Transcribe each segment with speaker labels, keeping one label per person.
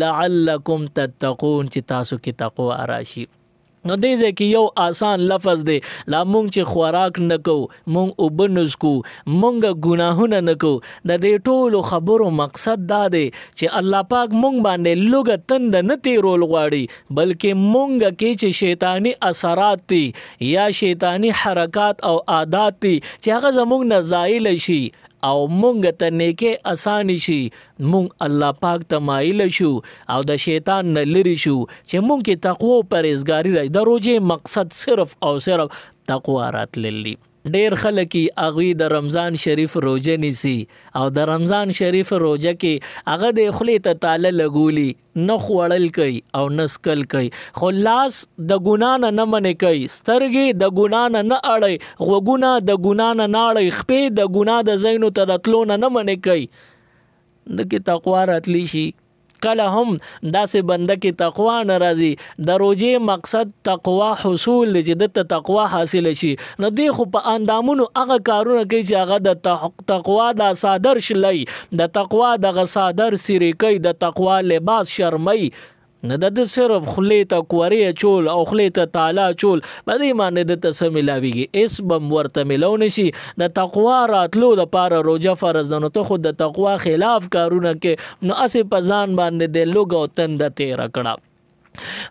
Speaker 1: لعلکم تتقون چې تاسو کې تقوا راشي. نو دې ځکه یو آسان لفظ دی لا مونږ چې خوراک نکو مونږ اوبه نسکو مونږ ګناهونه نکو د دې ټولو خبرو مقصد دا دی چې الله پاک مونږ باندې لږه تند نه تیرول غواړي بلکې مونږ کې چې شیطانی اثرات دي یا شیطانی حرکات او عادات دي چې هغه زمونږ نه زایل شي او مونږ ته نیکه اسانی شي مونږ الله پاک ته مایل شو او د شیطان نه لری شو چې مونږ کې تقوا او پرهیزګاری راځي. د روزې مقصد صرف او صرف تقوا راتللی. ډیر خلک اغوی د رمضان شریف روزه نیسی او د رمضان شریف روزه کې هغه د خولې ته تاله لګولی نه خوړل کوي او نسکل کوي خو لاس د ګنا نه منې کوي سترګې د ګنا نه اړي غوګونه د ګنا نه اړي خپې د ګنا د زینو ته راتلو نه منې کوي. د کې تقوا راتلی شي کله هم داسې بنده کې تقوا ناراضي د روزې مقصد تقوا حصول چې د تقوا حاصل شي نو دی خو په اندامونو هغه کارونه کوي چې هغه د تقوا د صادر شلای د تقوا د صادر سری کوي د تقوا لباس شرمای نه د صرف خلې ته کوری چول او خلې ته تعالی چول باندې باندې د تسم ملاویږي اس بم ورته ملون شي د تقوا راتلو د پاره روزه فرض نه ته خود د تقوا خلاف کارونه کې نو اسې پزان باندې د لوګو تند تیر کړه.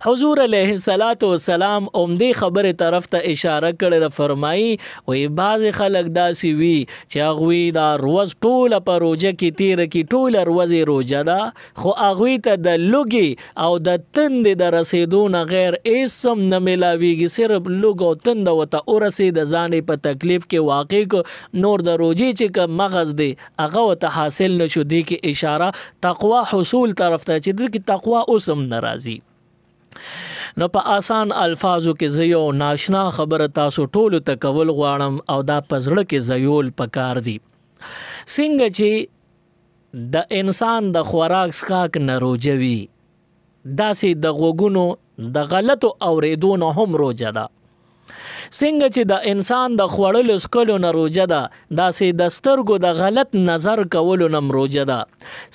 Speaker 1: حضور علیه الصلاۃ والسلام اومدی خبره طرف ته اشاره کړه فرمایي وې بعض خلک داسي وی چې اغوی دا روز ټوله په روزه کې تیر کې ټوله روز روزه ده خو اغوی ته د لوګي او د تند د رسیدونه غیر اسم نه ملاویږي صرف لوګ او تند وته ورسید ځانې په تکلیف کې واقع کو نور د روزي چې مغز دی هغه وته حاصل نشو دی کې اشاره تقوا حصول طرف ته چې د تقوا اوسم ناراضي. نو په آسان الفاظو کې زيو ناشنا خبره تاسو ټولو ته کول غواړم او دا پزړه کې زيول پکار دي. څنګه چې د انسان د خوراک سکاک نه روجوي داسې د غوګونو د غلطو اوریدو نه هم روجه ده. څنګه چې د انسان د خوړلو سکلو نه روجه ده داسې د سترګو د غلط نظر کولو نه روجه ده.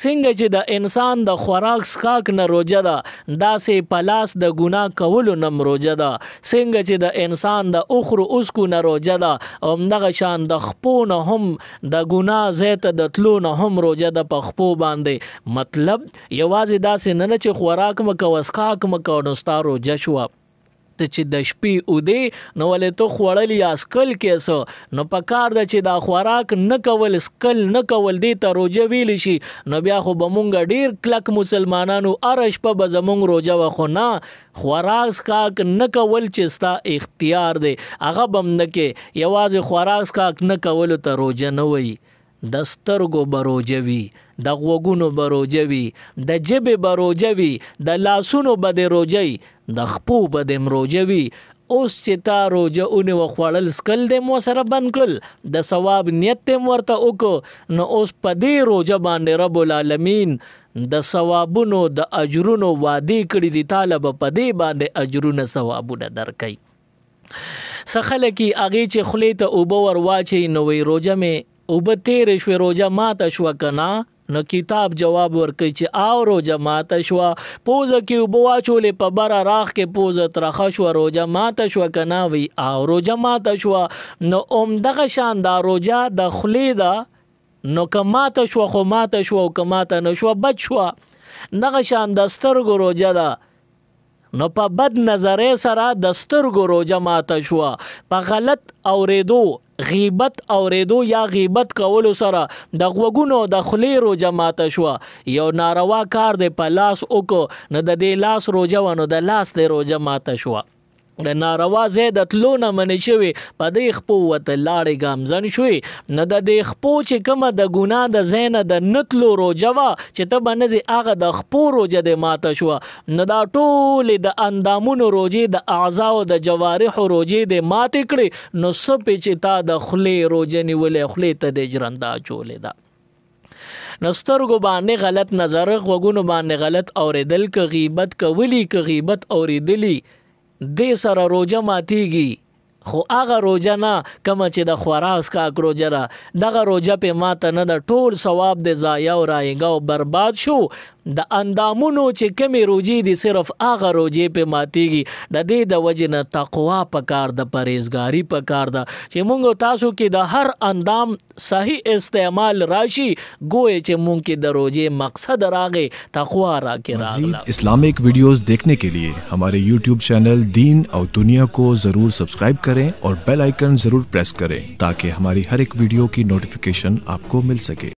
Speaker 1: څنګه چې د انسان د خوراک سکاک نه روجه ده داسې پلاس د ګناه کولو نه روجه ده. څنګه چې د انسان د اخرو اسکو نه روجه ده او دغه شان د خپو نه هم د ګناه زیت د تلو نه هم روجه ده په خپو باندې. مطلب یوازې داسې نه چې خوراک مکو اسکاک مکو نو ستا روجه شوه ته چې د شپې اوده نو ولې تو خوړلی یا سکل کیسو نو پکار د چې دا خوراک نه کول سکل نه کول دی ته روجه ویل شي نو بیا خو بمونږ ډیر کلک مسلمانانو ارش په بزمونږ روجه وخو نه خوراک سکاک نه کول چې ستا اختیار دی هغه بم نه کې یوازې خوراک سکاک نه کول ته روجه نه وي. د سترګو بروجوي د غوګونو بروجوي د جبې بروجوي د لاسونو بد روجي د خپو بد مروجوي. اوس چې تا روجه اونې وخوړل سکل دې مو سره بند کړل د ثواب نیت دې ورته وکړو نو اوس په دې روجه باندې رب العالمین د ثوابونو د اجرونو وعده کړی دی طالب په دې باندې اجرونه ثوابونه درکې. سخله کې اغه چې خلې ته اوبه ور واچي نو وی روجه مې اوبه تیر شوی روجه ماته شو کنا نو کتاب جواب ورکړي چې آو روجه ماته شو پوزه کې اوبه واچولې په بره راخ کې پوزه ترخه شو روجه ماته شو کنا وی آو روجه ماته شو نو دغه شان دا روجه د خلې دا نو که ماته شو خو ماته شو او که ماته نه شو بد شو. دغه شان د سترګو روجه ده نو په بد نظرې سره د سترګو روجه ماته شو په غلط اوریدو غیبت اوریدو یا غیبت کولو سره د غوګونو د خلې روجه ماته شو یو ناروا کار دی په لاس وکړو نو د دې لاس روجه ونه د لاس د روجه ماته شو د ناروا زید تلونه منې شوی په دې خپو وته لاړې ګامزن شوی نه د دې خپو چې کومه د ګناه د زینه د نتلو روجه وا چې ته باندې هغه د خپو روجه د ماته شو نه دا ټول د اندامونو روجه د اعضاء او د جوارح روجه د ماته کړي نو سپې چې تا د خلې روجه نیولې خلې ته د جرندا چولې دا نسترګو باندې غلط نظر غوګونو باندې غلط اوریدل ک غیبت کولی ک غیبت اوریدلی دې سره روجه ماتيږي خو هغه روجه نه کوم چې د خوراک کا روجه را دغه روجه په ماته نه د ټول ثواب د ضایع او رایګه او برباد شو د اندامونو چې کمی روجي دي صرف هغه روجي په ماتيږي. د دې د وجه نه تقوا پکار د پرهیزګاری پکار ده چې مونږ تاسو کې د هر اندام صحیح استعمال راشي ګوې چې مونږ کې د روجي مقصد راغې تقوا راکې راغله.
Speaker 2: मज़ीद Islamic videos देखने के लिए हमारे YouTube चैनल दीन और दुनिया को जरूर सब्सक्राइब करें और बेल आइकन जरूर प्रेस करें ताकि हमारी हर एक वीडियो की नोटिफिकेशन आपको मिल सके.